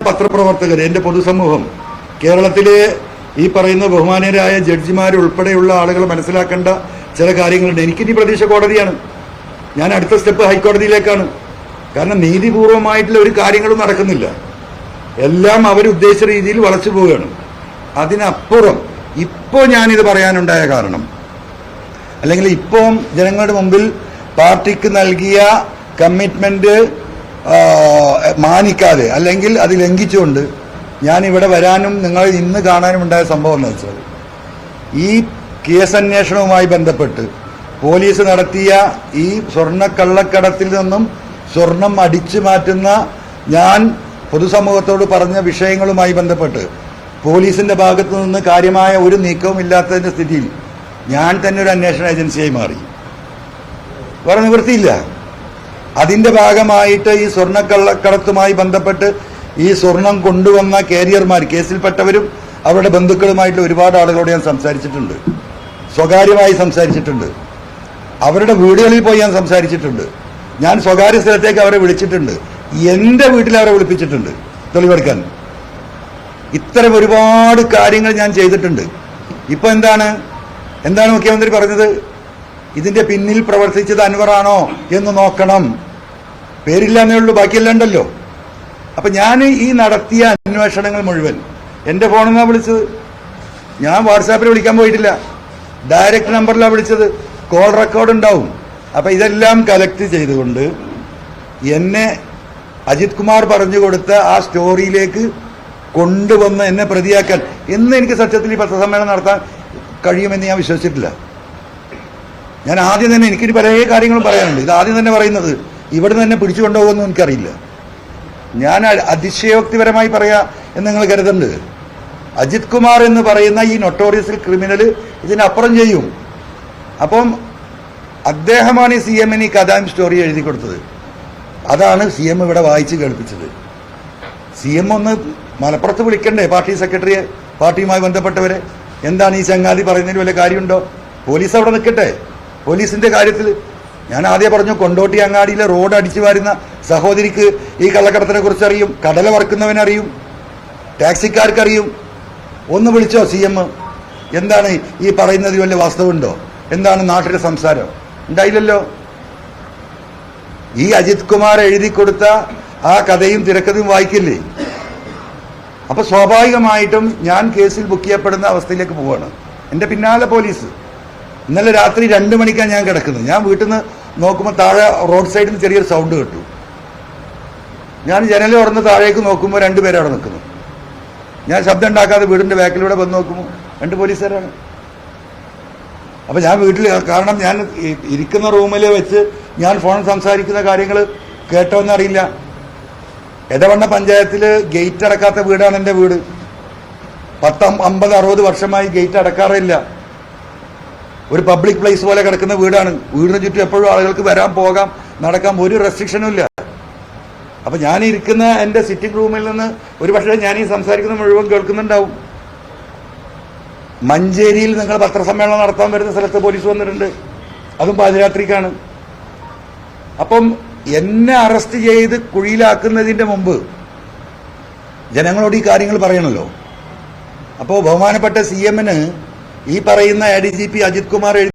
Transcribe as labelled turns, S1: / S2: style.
S1: പത്രപ്രവർത്തകർ, എന്റെ പൊതുസമൂഹം, കേരളത്തിലെ ഈ പറയുന്ന ബഹുമാനീയരായ ജഡ്ജിമാരുൾപ്പെടെയുള്ള ആളുകൾ മനസ്സിലാക്കേണ്ട ചില കാര്യങ്ങളുണ്ട്. എനിക്കിനി പ്രതീക്ഷ കോടതിയാണ്. ഞാൻ അടുത്ത സ്റ്റെപ്പ് ഹൈക്കോടതിയിലേക്കാണ്. കാരണം നീതിപൂർവമായിട്ടുള്ള ഒരു കാര്യങ്ങളും നടക്കുന്നില്ല. എല്ലാം അവരുദ്ദേശിച്ച രീതിയിൽ വളച്ചു പോവുകയാണ്. അതിനപ്പുറം ഇപ്പോൾ ഞാനിത് പറയാനുണ്ടായ കാരണം, അല്ലെങ്കിൽ ഇപ്പോൾ ജനങ്ങളുടെ മുമ്പിൽ പാർട്ടിക്ക് നൽകിയ കമ്മിറ്റ്മെന്റ് മാനിക്കാതെ അല്ലെങ്കിൽ അത് ലംഘിച്ചുകൊണ്ട് ഞാനിവിടെ വരാനും നിങ്ങൾ ഇന്ന് കാണാനും ഉണ്ടായ സംഭവം എന്ന് വെച്ചാൽ, ഈ കേസന്വേഷണവുമായി ബന്ധപ്പെട്ട് പോലീസ് നടത്തിയ ഈ സ്വർണ്ണക്കള്ളക്കടത്തിൽ നിന്നും സ്വർണം അടിച്ചു മാറ്റുന്ന ഞാൻ പൊതുസമൂഹത്തോട് പറഞ്ഞ വിഷയങ്ങളുമായി ബന്ധപ്പെട്ട് പോലീസിന്റെ ഭാഗത്തു നിന്ന് കാര്യമായ ഒരു നീക്കവും ഇല്ലാത്തതിന്റെ സ്ഥിതിയിൽ ഞാൻ തന്നെ ഒരു അന്വേഷണ ഏജൻസിയായി മാറി. വേറെ നിവൃത്തിയില്ല. അതിന്റെ ഭാഗമായിട്ട് ഈ സ്വർണ്ണക്കള്ളക്കടത്തുമായി ബന്ധപ്പെട്ട് ഈ സ്വർണം കൊണ്ടുവന്ന കാരിയർമാർ, കേസിൽപ്പെട്ടവരും അവരുടെ ബന്ധുക്കളുമായിട്ട് ഒരുപാട് ആളുകളോട് ഞാൻ സംസാരിച്ചിട്ടുണ്ട്, സ്വകാര്യമായി സംസാരിച്ചിട്ടുണ്ട്. അവരുടെ വീടുകളിൽ പോയി ഞാൻ സംസാരിച്ചിട്ടുണ്ട്. ഞാൻ സ്വകാര്യ സ്ഥലത്തേക്ക് അവരെ വിളിച്ചിട്ടുണ്ട്. എന്റെ വീട്ടിൽ അവരെ വിളിപ്പിച്ചിട്ടുണ്ട് തെളിവെടുക്കാൻ. ഇത്തരം ഒരുപാട് കാര്യങ്ങൾ ഞാൻ ചെയ്തിട്ടുണ്ട്. ഇപ്പൊ എന്താണ് മുഖ്യമന്ത്രി പറഞ്ഞത്? ഇതിന്റെ പിന്നിൽ പ്രവർത്തിച്ചത് അൻവറാണോ എന്ന് നോക്കണം. പേരില്ലാന്നേ ഉള്ളൂ, ബാക്കിയെല്ലാം ഉണ്ടല്ലോ. അപ്പൊ ഞാൻ ഈ നടത്തിയ അന്വേഷണങ്ങൾ മുഴുവൻ എന്റെ ഫോണിൽ നിന്നാണ് വിളിച്ചത്. ഞാൻ വാട്സാപ്പിൽ വിളിക്കാൻ പോയിട്ടില്ല, ഡയറക്റ്റ് നമ്പറിലാണ് വിളിച്ചത്. കോൾ റെക്കോർഡ് ഉണ്ടാവും. അപ്പൊ ഇതെല്ലാം കലക്ട് ചെയ്തുകൊണ്ട് എന്നെ അജിത് കുമാർ പറഞ്ഞു കൊടുത്ത ആ സ്റ്റോറിയിലേക്ക് കൊണ്ടുവന്ന് എന്നെ പ്രതിയാക്കാൻ എന്ന് എനിക്ക് സത്യത്തിൽ ഈ പത്രസമ്മേളനം നടത്താൻ കഴിയുമെന്ന് ഞാൻ വിശ്വസിച്ചിട്ടില്ല. ഞാൻ ആദ്യം തന്നെ, എനിക്കിനി പല കാര്യങ്ങളും പറയാനുണ്ട്. ഇത് ആദ്യം തന്നെ പറയുന്നത് ഇവിടെ തന്നെ പിടിച്ചു കൊണ്ടുപോകുമെന്ന് എനിക്കറിയില്ല. ഞാൻ അതിശയോക്തിപരമായി പറയാ എന്ന് നിങ്ങൾ കരുതുന്നുണ്ട്. അജിത് കുമാർ എന്ന് പറയുന്ന ഈ നൊട്ടോറിയസ് ക്രിമിനൽ ഇതിനപ്പുറം ചെയ്യും. അപ്പം അദ്ദേഹമാണ് ഈ CM ഈ കഥാം സ്റ്റോറി എഴുതി കൊടുത്തത്. അതാണ് CM ഇവിടെ വായിച്ച് കേൾപ്പിച്ചത്. CM ഒന്ന് മലപ്പുറത്ത് വിളിക്കണ്ടേ പാർട്ടി സെക്രട്ടറിയെ, പാർട്ടിയുമായി ബന്ധപ്പെട്ടവരെ? എന്താണ് ഈ ചങ്ങാതി പറയുന്നതിന് വല്ല കാര്യമുണ്ടോ? പോലീസ് അവിടെ നിൽക്കട്ടെ. പോലീസിന്റെ കാര്യത്തിൽ ഞാൻ ആദ്യം പറഞ്ഞു, കൊണ്ടോട്ടി അങ്ങാടിയിലെ റോഡ് അടിച്ചു വാരുന്ന സഹോദരിക്ക് ഈ കള്ളക്കടത്തിനെ കുറിച്ച് അറിയും, കടല വറക്കുന്നവനറിയും, ടാക്സിക്കാർക്കറിയും. ഒന്ന് വിളിച്ചോ CM? എന്താണ് ഈ പറയുന്നതിൽ വല്ല വാസ്തവമുണ്ടോ? എന്താണ് നാട്ടിലെ സംസാരം? ഉണ്ടായില്ലല്ലോ. ഈ അജിത് കുമാർ എഴുതി കൊടുത്ത ആ കഥയും തിരക്കഥയും വായിക്കില്ലേ? അപ്പൊ സ്വാഭാവികമായിട്ടും ഞാൻ കേസിൽ ബുക്ക് ചെയ്യപ്പെടുന്ന അവസ്ഥയിലേക്ക് പോവാണ്. എന്റെ പിന്നാലെ പോലീസ്. ഇന്നലെ രാത്രി 2 മണിക്കാണ് ഞാൻ കിടക്കുന്നത്. ഞാൻ വീട്ടിൽ നിന്ന് നോക്കുമ്പോൾ താഴെ റോഡ് സൈഡിൽ നിന്ന് ചെറിയൊരു സൗണ്ട് കേട്ടു. ഞാൻ ജനൽ തുറന്ന് താഴേക്ക് നോക്കുമ്പോൾ 2 പേര് അവിടെ നിൽക്കുന്നു. ഞാൻ ശബ്ദം ഉണ്ടാക്കാതെ വീടിന്റെ ബാക്കിലൂടെ വന്ന് നോക്കുമ്പോൾ 2 പോലീസുകാരാണ്. അപ്പൊ ഞാൻ വീട്ടിൽ, കാരണം ഞാൻ ഇരിക്കുന്ന റൂമിൽ വെച്ച് ഞാൻ ഫോൺ സംസാരിക്കുന്ന കാര്യങ്ങൾ കേട്ടോന്നറിയില്ല. എടവണ്ണ പഞ്ചായത്തിൽ ഗേറ്റ് അടക്കാത്ത വീടാണ് എൻ്റെ വീട്. 10, 50, 60 വർഷമായി ഗേറ്റ് അടക്കാറില്ല. ഒരു പബ്ലിക് പ്ലേസ് പോലെ കിടക്കുന്ന വീടാണ്. വീടിന് ചുറ്റും എപ്പോഴും ആളുകൾക്ക് വരാൻ, പോകാം, നടക്കാൻ ഒരു റെസ്ട്രിക്ഷനും ഇല്ല. അപ്പൊ ഞാൻ ഇരിക്കുന്ന എൻ്റെ സിറ്റിംഗ് റൂമിൽ നിന്ന് ഒരു പക്ഷേ ഞാൻ ഈ സംസാരിക്കുന്ന മുഴുവൻ കേൾക്കുന്നുണ്ടാവും. മഞ്ചേരിയിൽ നിങ്ങൾ പത്രസമ്മേളനം നടത്താൻ വരുന്ന സ്ഥലത്ത് പോലീസ് വന്നിട്ടുണ്ട്, അതും പാതിരാത്രിക്കാണ്. അപ്പം എന്നെ അറസ്റ്റ് ചെയ്ത് കുഴിയിലാക്കുന്നതിന്റെ മുമ്പ് ജനങ്ങളോട് ഈ കാര്യങ്ങൾ പറയണല്ലോ. അപ്പോൾ ബഹുമാനപ്പെട്ട CM ഈ പറയുന്ന ADGP അജിത് കുമാർ